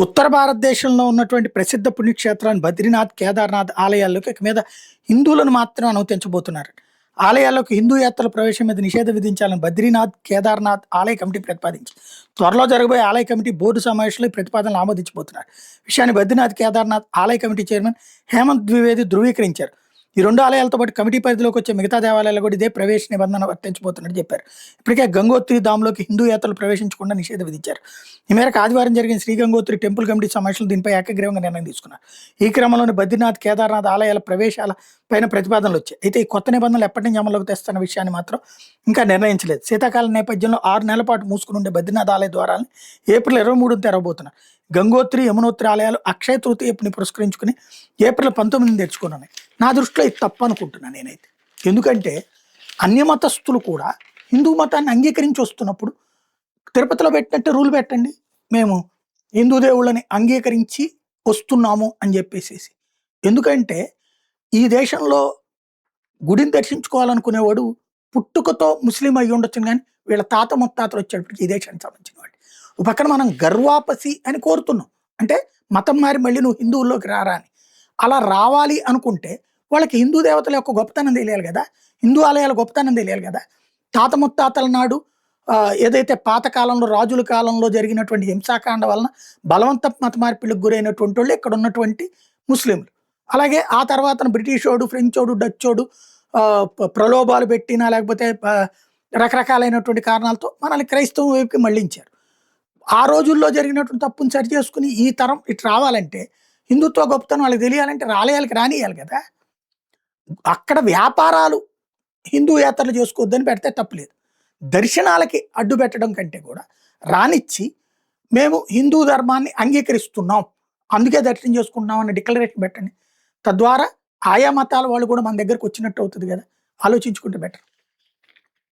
ఉత్తర భారతదేశంలో ఉన్నటువంటి ప్రసిద్ధ పుణ్యక్షేత్రాన్ని బద్రీనాథ్, కేదార్‌నాథ్ ఆలయాల్లోకి ఇక మీద హిందువులను మాత్రం అనుమతించబోతున్నారు. ఆలయాల్లోకి హిందూ యాత్రల ప్రవేశం మీద నిషేధం విధించాలని బద్రీనాథ్, కేదార్‌నాథ్ ఆలయ కమిటీ ప్రతిపాదించింది. త్వరలో జరగబోయే ఆలయ కమిటీ బోర్డు సమావేశంలో ఈ ప్రతిపాదనలు ఆమోదించబోతున్నారు. విషయాన్ని బద్రీనాథ్, కేదార్‌నాథ్ ఆలయ కమిటీ చైర్మన్ హేమంత్ ద్వివేది ధృవీకరించారు. ఈ 2 ఆలయాలతో పాటు కమిటీ పరిధిలోకి వచ్చే మిగతా దేవాలయాలు కూడా ఇదే ప్రవేశ నిబంధన వర్తించబోతున్నట్టు చెప్పారు. ఇప్పటికే గంగోత్రి ధామ్‌లోకి హిందూ యాత్రలు ప్రవేశించకుండా నిషేధం విధించారు. ఈ మేరకు ఆదివారం జరిగిన శ్రీ గంగోత్రి టెంపుల్ కమిటీ సమావేశంలో దీనిపై ఏకగ్రీవంగా నిర్ణయం తీసుకున్నారు. ఈ క్రమంలోనే బద్రీనాథ్, కేదార్‌నాథ్ ఆలయాల ప్రవేశాల పైన ప్రతిపాదనలు వచ్చాయి. అయితే ఈ కొత్త నిబంధనలు ఎప్పటి నుంచి అమల్లోకి తెస్తున్న విషయాన్ని మాత్రం ఇంకా నిర్ణయించలేదు. శీతాకాలం నేపథ్యంలో 6 నెలల పాటు మూసుకుని ఉండే బద్రీనాథ్ ఆలయ ద్వారాలను ఏప్రిల్ 23న తెరవబోతున్నారు. గంగోత్రి, యమునోత్రి ఆలయాలు అక్షయ తృతీయని పురస్కరించుకుని ఏప్రిల్ 19ని తెరుచుకున్నాయి. నా దృష్టిలో ఇది తప్పు అనుకుంటున్నాను నేనైతే. ఎందుకంటే అన్యమతస్థులు కూడా హిందూ మతాన్ని అంగీకరించి వస్తున్నప్పుడు తిరుపతిలో పెట్టినట్టే రూల్ పెట్టండి. మేము హిందూ దేవుళ్ళని అంగీకరించి వస్తున్నాము అని చెప్పేసేసి. ఎందుకంటే ఈ దేశంలో గుడిని దర్శించుకోవాలనుకునేవాడు పుట్టుకతో ముస్లిం అయ్యి ఉండొచ్చును కానీ వీళ్ళ తాత ముత్తాతలు వచ్చేటప్పటికి ఈ దేశానికి సంబంధించిన వాడు. ఒక పక్కన మనం గర్వాపసి అని కోరుతున్నాం. అంటే మతం మారి మళ్ళీ నువ్వు హిందువుల్లోకి రారా అని. అలా రావాలి అనుకుంటే వాళ్ళకి హిందూ దేవతల యొక్క గొప్పతనం తెలియాలి కదా, హిందూ ఆలయాల గొప్పతనం తెలియాలి కదా. తాత ముత్తాతల నాడు ఏదైతే పాతకాలంలో రాజుల కాలంలో జరిగినటువంటి హింసాకాండ వలన బలవంత మత మార్పిడికి గురైనటువంటి వాళ్ళు ఇక్కడ ఉన్నటువంటి ముస్లింలు. అలాగే ఆ తర్వాత బ్రిటిషోడు, ఫ్రెంచోడు, డచ్చోడు ప్రలోభాలు పెట్టినా లేకపోతే రకరకాలైనటువంటి కారణాలతో మనల్ని క్రైస్తవం వైపుకి మళ్ళించారు. ఆ రోజుల్లో జరిగినటువంటి తప్పుని సరి చేసుకుని ఈ తరం ఇటు రావాలంటే హిందుత్వ గొప్పతనం వాళ్ళకి తెలియాలంటే ఆలయాలకు రానియాలి కదా. అక్కడ వ్యాపారాలు హిందూ యాత్రలు చేసుకోవద్దని పెడితే తప్పులేదు. దర్శనాలకి అడ్డు పెట్టడం కంటే కూడా రానిచ్చి మేము హిందూ ధర్మాన్ని అంగీకరిస్తున్నాం, అందుకే దర్శనం చేసుకుంటున్నాం అనే డిక్లరేషన్ పెట్టండి. తద్వారా ఆయా మతాల వాళ్ళు కూడా మన దగ్గరకు వచ్చినట్టు అవుతుంది కదా. ఆలోచించుకుంటే బెటర్.